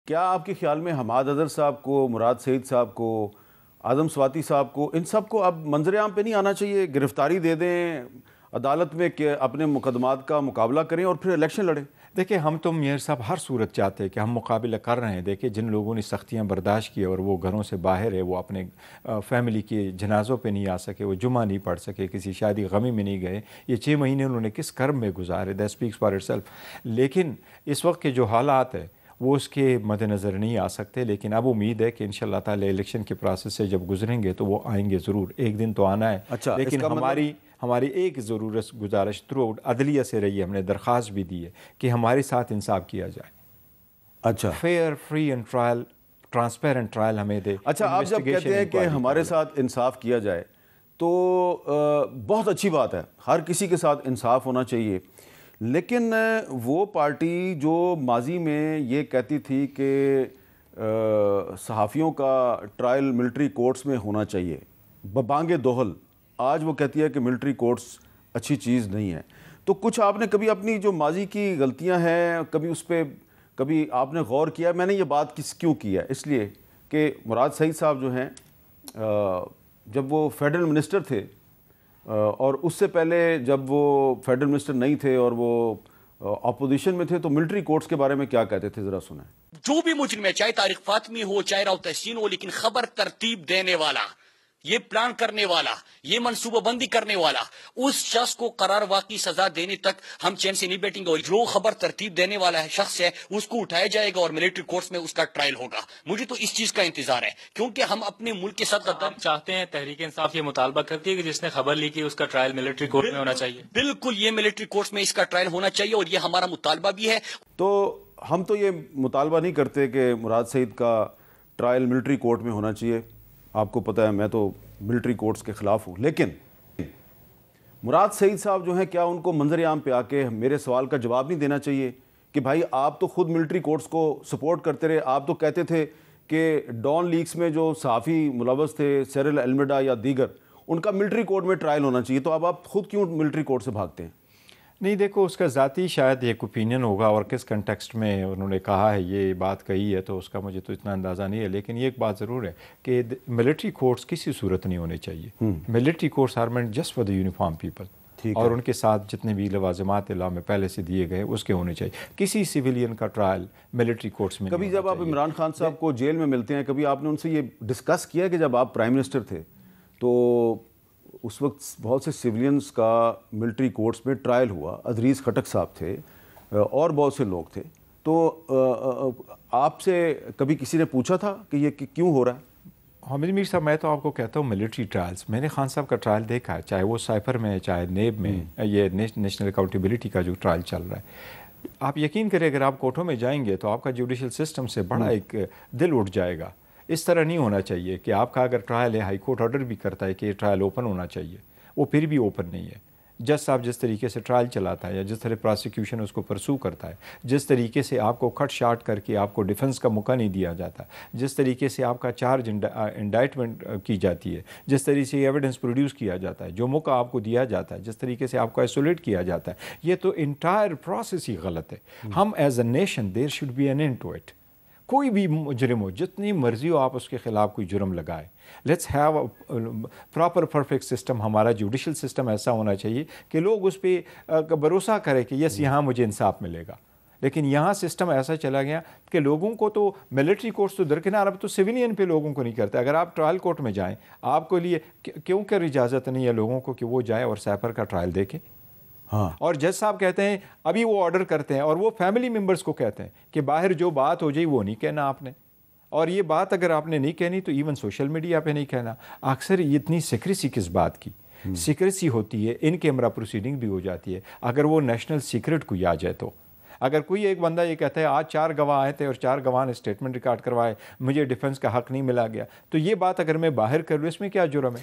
کیا آپ کے خیال میں حماد اظہر صاحب کو، مراد سعید صاحب کو، اعظم سواتی صاحب کو، ان سب کو اب منظر عام پہ نہیں آنا چاہیے؟ گرفتاری دے دیں عدالت میں کہ اپنے مقدمات کا مقابلہ کریں اور پھر الیکشن لڑیں؟ دیکھیں، ہم تو میئر صاحب ہر صورت چاہتے ہیں کہ ہم مقابلہ کر رہے ہیں. دیکھیں، جن لوگوں نے سختیاں برداشت کی اور وہ گھروں سے باہر ہے، وہ اپنے فیملی کے جنازوں پہ نہیں آ سکے، وہ جمعہ نہیں پڑھ سکے، کسی شادی غمی میں نہیں گئے، یہ 6 مہینے انہوں نے کس کرب میں گزارے، that speaks for it self. لیکن اس وقت کے جو حالات ہیں وہ اس کے مد نظر نہیں آ سکتے. لیکن اب امید ہے کہ انشاءاللہ تعالی الیکشن کے پروسیس سے جب گزریں گے تو وہ آئیں گے ضرور، ایک دن تو آنا ہے. اچھا، لیکن ہماری ایک ضرورت گزارش تھرو آؤٹ عدلیہ سے رہی ہے، ہم نے درخواست بھی دی ہے کہ ہمارے ساتھ انصاف کیا جائے. اچا fair, free and trial, transparent trial ہمیں دے. اچھا، آپ جب کہتے ہیں کہ ہمارے ساتھ انصاف کیا جائے تو بہت اچھی بات ہے، ہر کسی کے ساتھ انصاف ہونا چاہیے. لیکن وہ پارٹی جو ماضی میں یہ کہتی تھی کہ صحافیوں کا ٹرائل ملٹری کورٹس میں ہونا چاہیے، ببانگ دوہل آج وہ کہتی ہے کہ ملٹری کورٹس اچھی چیز نہیں ہے. تو کچھ آپ نے کبھی اپنی جو ماضی کی غلطیاں ہیں کبھی اس پہ کبھی آپ نے غور کیا؟ میں نے یہ بات کیوں کی ہے؟ اس لیے کہ مراد سعید صاحب جو ہیں جب وہ فیڈرل منسٹر تھے اور اس سے پہلے جب وہ فیڈرل منسٹر نہیں تھے اور وہ اپوزیشن میں تھے تو ملٹری کورٹس کے بارے میں کیا کہتے تھے، ذرا سنیں. جو بھی مجرم ہے، چاہے طارق فاطمی ہو، چاہے راؤ تحسین ہو، لیکن خبر ترتیب دینے والا، یہ پلان کرنے والا، یہ منصوبہ بندی کرنے والا، اس شخص کو قرار واقعی سزا دینے تک ہم چین سے نہیں بیٹھیں گے. اور جو خبر ترتیب دینے والا ہے شخص ہے، اس کو اٹھایا جائے گا اور ملٹری کورٹس میں اس کا ٹرائل ہوگا. مجھے تو اس چیز کا انتظار ہے کیونکہ ہم اپنے ملک کے ساتھ ہم چاہتے ہیں، تحریک انصاف یہ مطالبہ کرتی ہے کہ جس نے خبر لی کہ اس کا ٹرائل ملٹری کورٹ میں ہونا چاہیے. بالکل، یہ ملٹری کورٹس میں اس کا ٹرائل ہونا چاہیے اور یہ ہمارا مطالبہ بھی ہے. تو ہم تو یہ مطالبہ نہیں کرتے کہ مراد سعید کا ٹرائل ملٹری کورٹ میں ہونا چاہیے. آپ کو پتہ ہے میں تو ملٹری کورٹس کے خلاف ہوں. لیکن مراد سعید صاحب جو ہیں، کیا ان کو منظر عام پہ آ کے میرے سوال کا جواب نہیں دینا چاہیے کہ بھائی آپ تو خود ملٹری کورٹس کو سپورٹ کرتے رہے، آپ تو کہتے تھے کہ ڈان لیکس میں جو صحافی ملوث تھے، سیرل المیڈا یا دیگر، ان کا ملٹری کورٹ میں ٹرائل ہونا چاہیے، تو اب آپ خود کیوں ملٹری کورٹ سے بھاگتے ہیں؟ نہیں، دیکھو، اس کا ذاتی شاید ایک اوپینین ہوگا اور کس کنٹیکسٹ میں انہوں نے کہا ہے، یہ بات کہی ہے، تو اس کا مجھے تو اتنا اندازہ نہیں ہے. لیکن یہ ایک بات ضرور ہے کہ ملٹری کورٹس کسی صورت نہیں ہونے چاہیے. Military courts are meant just for the uniform people, اور ان کے ساتھ جتنے بھی لوازمات لا میں پہلے سے دیے گئے اس کے ہونے چاہیے. کسی سویلین کا ٹرائل ملٹری کورٹس میں کبھی جب آپ عمران خان صاحب کو جیل میں ملتے ہیں، کبھی آپ نے ان سے یہ ڈسکس کیا کہ جب آپ پرائم منسٹر تھے تو اس وقت بہت سے سویلینز کا ملٹری کورٹس میں ٹرائل ہوا، ادریس خٹک صاحب تھے اور بہت سے لوگ تھے، تو آپ سے کبھی کسی نے پوچھا تھا کہ یہ کیوں ہو رہا ہے؟ حامد میر صاحب، میں تو آپ کو کہتا ہوں ملٹری ٹرائلز، میں نے خان صاحب کا ٹرائل دیکھا ہے، چاہے وہ سائپر میں ہے، چاہے نیب میں، یہ نیشنل اکاؤنٹیبلٹی کا جو ٹرائل چل رہا ہے. آپ یقین کریں، اگر آپ کورٹوں میں جائیں گے تو آپ کا جوڈیشل سسٹم سے بڑا ایک دل اٹھ جائے گا. اس طرح نہیں ہونا چاہیے کہ آپ کا اگر ٹرائل ہے، ہائی کورٹ آرڈر بھی کرتا ہے کہ یہ ٹرائل اوپن ہونا چاہیے، وہ پھر بھی اوپن نہیں ہے. جج صاحب جس طریقے سے ٹرائل چلاتا ہے یا جس طرح پراسیکیوشن اس کو پرسو کرتا ہے، جس طریقے سے آپ کو کٹ شارٹ کر کے آپ کو ڈیفنس کا موقع نہیں دیا جاتا، جس طریقے سے آپ کا چارج انڈائٹمنٹ کی جاتی ہے، جس طریقے سے ایویڈنس پروڈیوس کیا جاتا ہے، جو موقع آپ کو دیا جاتا ہے، جس طریقے سے آپ کو آئسولیٹ کیا جاتا ہے، یہ تو انٹائر پروسیس ہی غلط ہے. ہم as a nation there should be an end to it. کوئی بھی مجرم ہو، جتنی مرضی ہو، آپ اس کے خلاف کوئی جرم لگائے. Let's have proper perfect system. ہمارا جوڈیشل سسٹم ایسا ہونا چاہیے کہ لوگ اس پہ بھروسہ کریں کہ یس، یہاں مجھے انصاف ملے گا. لیکن یہاں سسٹم ایسا چلا گیا کہ لوگوں کو تو ملٹری کورٹس تو درکنار، اب تو سویلین پہ لوگوں کو نہیں کرتے. اگر آپ ٹرائل کورٹ میں جائیں، آپ کو لیے کیوں کر اجازت نہیں ہے لوگوں کو کہ وہ جائے اور سیپر کا ٹرائل دیکھیں؟ ہاں، اور جج صاحب کہتے ہیں ابھی وہ آرڈر کرتے ہیں اور وہ فیملی ممبرس کو کہتے ہیں کہ باہر جو بات ہو جائے وہ نہیں کہنا آپ نے، اور یہ بات اگر آپ نے نہیں کہنی تو ایون سوشل میڈیا پہ نہیں کہنا. اکثر اتنی سیکریسی کس بات کی؟ سیکریسی ہوتی ہے، ان کیمرہ پروسیڈنگ بھی ہو جاتی ہے اگر وہ نیشنل سیکرٹ کوئی آ جائے تو. اگر کوئی ایک بندہ یہ کہتا ہے آج 4 گواہ آئے تھے اور 4 گواہ نے اسٹیٹمنٹ ریکارڈ کروائے، مجھے ڈیفنس کا حق نہیں ملا گیا، تو یہ بات اگر میں باہر کر لوں، اس میں کیا جرم ہے؟